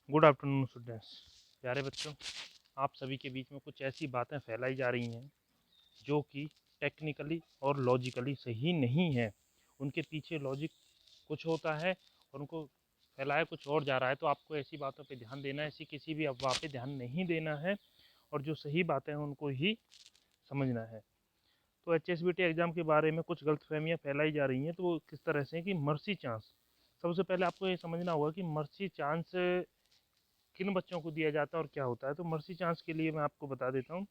Good afternoon students. प्यारे बच्चों, आप सभी के बीच में कुछ ऐसी बातें फैलाई जा रही हैं जो कि टेक्निकली और लॉजिकली सही नहीं है। उनके पीछे लॉजिक कुछ होता है और उनको फैलाया कुछ और जा रहा है। तो आपको ऐसी बातों पे ध्यान देना है, ऐसी किसी भी अफवाह पे ध्यान नहीं देना है और जो सही बातें हैं उनको ही समझना है। तो HSBT एग्ज़ाम के बारे में कुछ गलतफहमियां फैलाई जा रही हैं। तो वो किस तरह से हैं कि मर्सी चांस, सबसे पहले आपको ये समझना होगा कि मर्सी चांस किन बच्चों को दिया जाता है और क्या होता है। तो मर्सी चांस के लिए मैं आपको बता देता हूँ।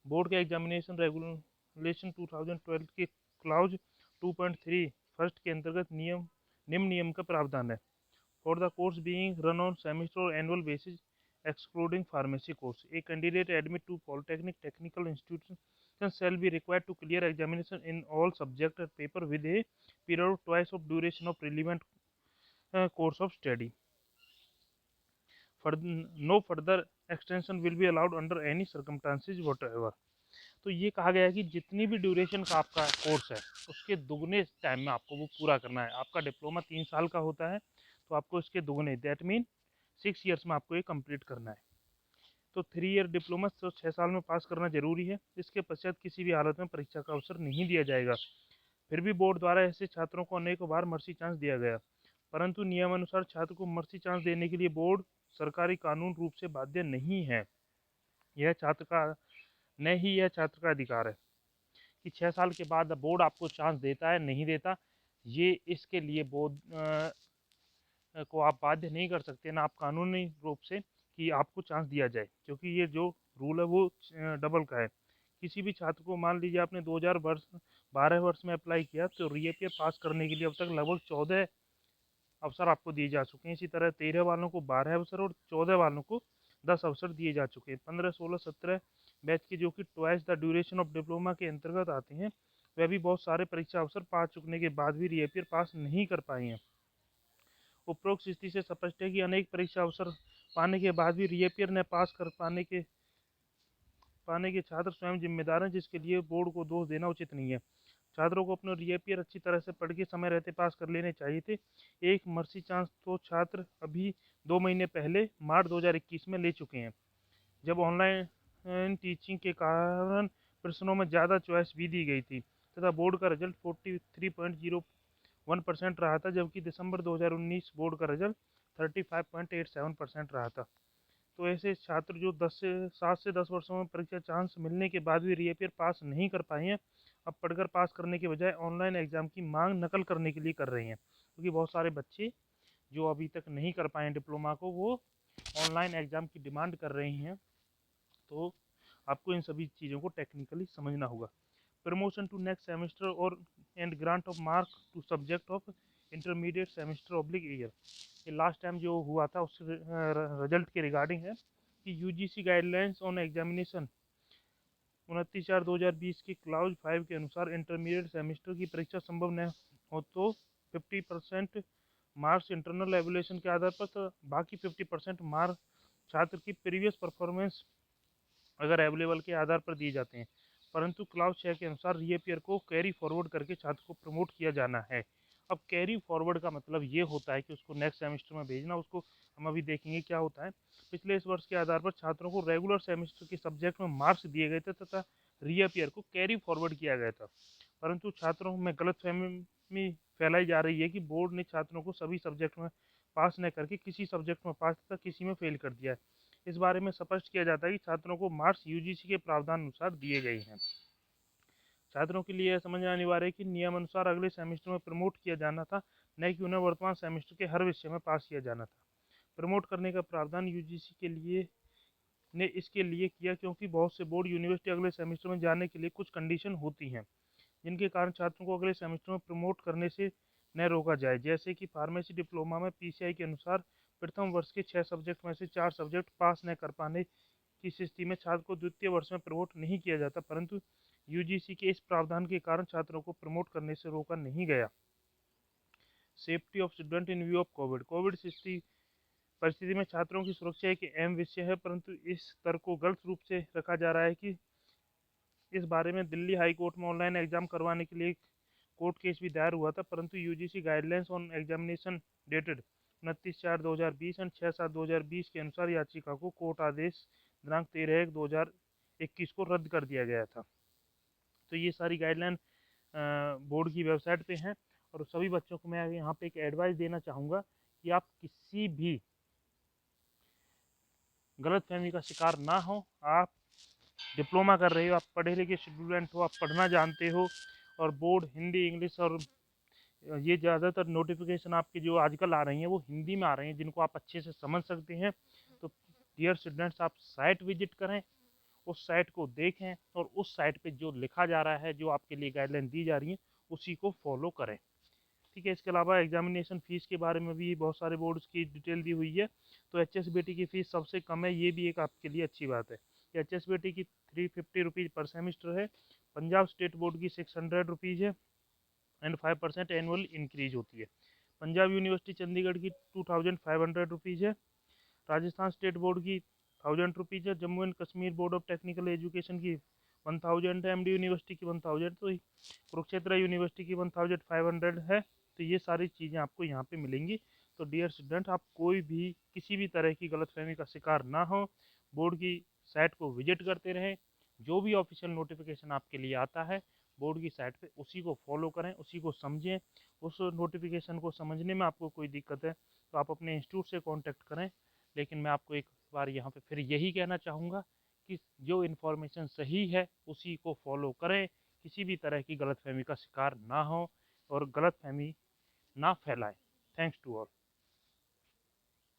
बोर्ड के एग्जामिनेशन रेगुलेशन 2012 के क्लाउज 2.3 फर्स्ट के अंतर्गत निम्न नियम का प्रावधान है। For the course being run on semester और annual basis excluding pharmacy course, a candidate admit to polytechnic technical institution shall be required to clear examination in all subject and paper with a period of twice of duration of relevant course of study. No further extension will be allowed under any circumstances whatever. तो ये कहा गया है कि जितनी भी duration का आपका कोर्स है उसके दुगने टाइम में आपको वो पूरा करना है। आपका डिप्लोमा 3 साल का होता है तो आपको इसके दुगने, दैट मीन 6 ईयर्स में आपको ये कंप्लीट करना है। तो 3 ईयर डिप्लोमा तो 6 साल में पास करना जरूरी है। इसके पश्चात किसी भी हालत में परीक्षा का अवसर नहीं दिया जाएगा। फिर भी बोर्ड द्वारा ऐसे छात्रों को अनेकों बार मर्सी चांस दिया गया, परंतु नियमानुसार छात्र को मर्सी चांस देने के लिए बोर्ड सरकारी कानून रूप से बाध्य नहीं है। यह छात्र का यह छात्र का अधिकार है कि 6 साल के बाद बोर्ड आपको चांस देता है नहीं देता, ये इसके लिए बोर्ड को आप बाध्य नहीं कर सकते, ना आप कानूनी रूप से कि आपको चांस दिया जाए, क्योंकि ये जो रूल है वो डबल का है। किसी भी छात्र को, मान लीजिए आपने 2012 वर्ष में अप्लाई किया, तो रीअपियर पास करने के लिए अब तक लगभग 14 अवसर आपको दिए जा चुके हैं। इसी तरह 13 वालों को 12 अवसर और 14 वालों को 10 अवसर दिए जा चुके हैं। 15, 16, 17 बैच के जो कि twice the duration of diploma के अंतर्गत आते हैं, वह भी बहुत सारे परीक्षा अवसर पा चुकने के बाद भी रीअपियर पास नहीं कर पाए हैं। उपरोक्त स्थिति से स्पष्ट है कि अनेक परीक्षा अवसर पाने के बाद भी रीअपियर न पास कर पाने के छात्र स्वयं जिम्मेदार हैं, जिसके लिए बोर्ड को दोष देना उचित नहीं है। छात्रों को अपने रीअपियर अच्छी तरह से पढ़ के समय रहते पास कर लेने चाहिए थे। एक मर्सी चांस तो छात्र अभी 2 महीने पहले मार्च 2021 में ले चुके हैं, जब ऑनलाइन टीचिंग के कारण प्रश्नों में ज़्यादा चॉइस भी दी गई थी तथा बोर्ड का रिजल्ट 43.01% रहा था, जबकि दिसंबर 2019 बोर्ड का रिजल्ट 35.87% रहा था। तो ऐसे छात्र जो 7 से 10 वर्षों में परीक्षा चांस मिलने के बाद भी रीअपियर पास नहीं कर पाए हैं, अब पढ़कर पास करने के बजाय ऑनलाइन एग्ज़ाम की मांग नकल करने के लिए कर रहे हैं, क्योंकि बहुत सारे बच्चे जो अभी तक नहीं कर पाए डिप्लोमा को, वो ऑनलाइन एग्ज़ाम की डिमांड कर रहे हैं। तो आपको इन सभी चीज़ों को टेक्निकली समझना होगा। प्रमोशन टू नेक्स्ट सेमेस्टर और and grant of mark to subject of intermediate semester oblique year, ये लास्ट टाइम जो हुआ था उस रिजल्ट के रिगार्डिंग है कि यूजीसी गाइडलाइंस ऑन एग्जामिनेशन 29/4/2020 के क्लाउज 5 के अनुसार इंटरमीडिएट सेमेस्टर की परीक्षा संभव न हो तो 50% मार्क्स इंटरनल एवल्यूएशन के आधार पर, तो बाकी 50% मार्क्स छात्र की प्रीवियस परफॉर्मेंस अगर अवेलेबल के आधार पर दिए जाते हैं। परंतु क्लाउज 6 के अनुसार रीअपियर को कैरी फॉरवर्ड करके छात्र को प्रमोट किया जाना है। अब कैरी फॉरवर्ड का मतलब ये होता है कि उसको नेक्स्ट सेमेस्टर में भेजना। उसको हम अभी देखेंगे क्या होता है। पिछले इस वर्ष के आधार पर छात्रों को रेगुलर सेमेस्टर के सब्जेक्ट में मार्क्स दिए गए थे तथा रीअपियर को कैरी फॉरवर्ड किया गया था, परंतु छात्रों में गलतफहमी फैलाई जा रही है कि बोर्ड ने छात्रों को सभी सब्जेक्ट में पास न करके किसी सब्जेक्ट में पास तथा किसी में फेल कर दिया है। इस बारे में स्पष्ट किया जाता है कि छात्रों को मार्क्स यूजीसी के प्रावधान अनुसार दिए गए हैं। छात्रों के लिए यह समझना अनिवार्य है कि नियम अनुसार अगले सेमेस्टर में प्रमोट किया जाना था, न कि उन्हें वर्तमान सेमेस्टर के हर विषय में पास किया जाना था। प्रमोट करने का प्रावधान यूजीसी के लिए ने इसके लिए किया क्योंकि बहुत से बोर्ड यूनिवर्सिटी अगले सेमेस्टर में जाने के लिए कुछ कंडीशन होती हैं, जिनके कारण छात्रों को अगले सेमेस्टर में प्रमोट करने से न रोका जाए। जैसे कि फार्मेसी डिप्लोमा में पीसीआई के अनुसार प्रथम वर्ष के 6 सब्जेक्ट में से 4 सब्जेक्ट पास न कर पाने की स्थिति में छात्र को द्वितीय वर्ष में प्रमोट नहीं किया जाता, परंतु यूजीसी के इस प्रावधान के कारण छात्रों को प्रमोट करने से रोका नहीं गया। Safety of student in view of Covid परिस्थिति में छात्रों की सुरक्षा एक अहम विषय है, परंतु इस तर्क को गलत रूप से रखा जा रहा है कि इस बारे में दिल्ली हाई कोर्ट में ऑनलाइन एग्जाम करवाने के लिए कोर्ट केस भी दायर हुआ था, परंतु UGC guidelines on examination dated 29/4/2020 and 6/7/2020 के अनुसार याचिका को कोर्ट आदेश दिनांक 13/1/2021 को रद्द कर दिया गया था। तो ये सारी गाइडलाइन बोर्ड की वेबसाइट पे हैं। और सभी बच्चों को मैं यहाँ पे एक एडवाइस देना चाहूँगा कि आप किसी भी गलतफहमी का शिकार ना हो। आप डिप्लोमा कर रहे हो, आप पढ़े लिखे स्टूडेंट हो, आप पढ़ना जानते हो, और बोर्ड हिंदी, इंग्लिश और ये ज़्यादातर नोटिफिकेशन आपकी जो आजकल आ रही हैं वो हिंदी में आ रही हैं, जिनको आप अच्छे से समझ सकते हैं। तो डियर स्टूडेंट्स, आप साइट विजिट करें, उस साइट को देखें, और उस साइट पे जो लिखा जा रहा है, जो आपके लिए गाइडलाइन दी जा रही है, उसी को फॉलो करें। ठीक है। इसके अलावा एग्जामिनेशन फ़ीस के बारे में भी बहुत सारे बोर्ड्स की डिटेल दी हुई है। तो HSBT की फ़ीस सबसे कम है, ये भी एक आपके लिए अच्छी बात है कि HSBT की 350 रुपीज़ पर सेमिस्टर है। पंजाब स्टेट बोर्ड की 600 रुपीज़ है एंड 5% एनुअल इंक्रीज होती है। पंजाब यूनिवर्सिटी चंडीगढ़ की 2500 रुपीज़ है। राजस्थान स्टेट बोर्ड की 1000 रुपीज़ है। Jammu and Kashmir board of technical education की 1000 है। MD यूनिवर्सिटी की 1000। तो कुरुक्षेत्र यूनिवर्सिटी की 1500 है। तो ये सारी चीज़ें आपको यहाँ पे मिलेंगी। तो डियर स्टूडेंट, आप कोई भी किसी भी तरह की गलतफहमी का शिकार ना हो, बोर्ड की साइट को विजिट करते रहें। जो भी ऑफिशियल नोटिफिकेशन आपके लिए आता है बोर्ड की साइट पे, उसी को फॉलो करें, उसी को समझें। उस नोटिफिकेशन को समझने में आपको कोई दिक्कत है तो आप अपने इंस्टीट्यूट से कांटेक्ट करें। लेकिन मैं आपको एक बार यहाँ पे फिर यही कहना चाहूँगा कि जो इन्फॉर्मेशन सही है उसी को फॉलो करें, किसी भी तरह की गलतफहमी का शिकार ना हो और गलतफहमी ना फैलाएं। Thanks to all.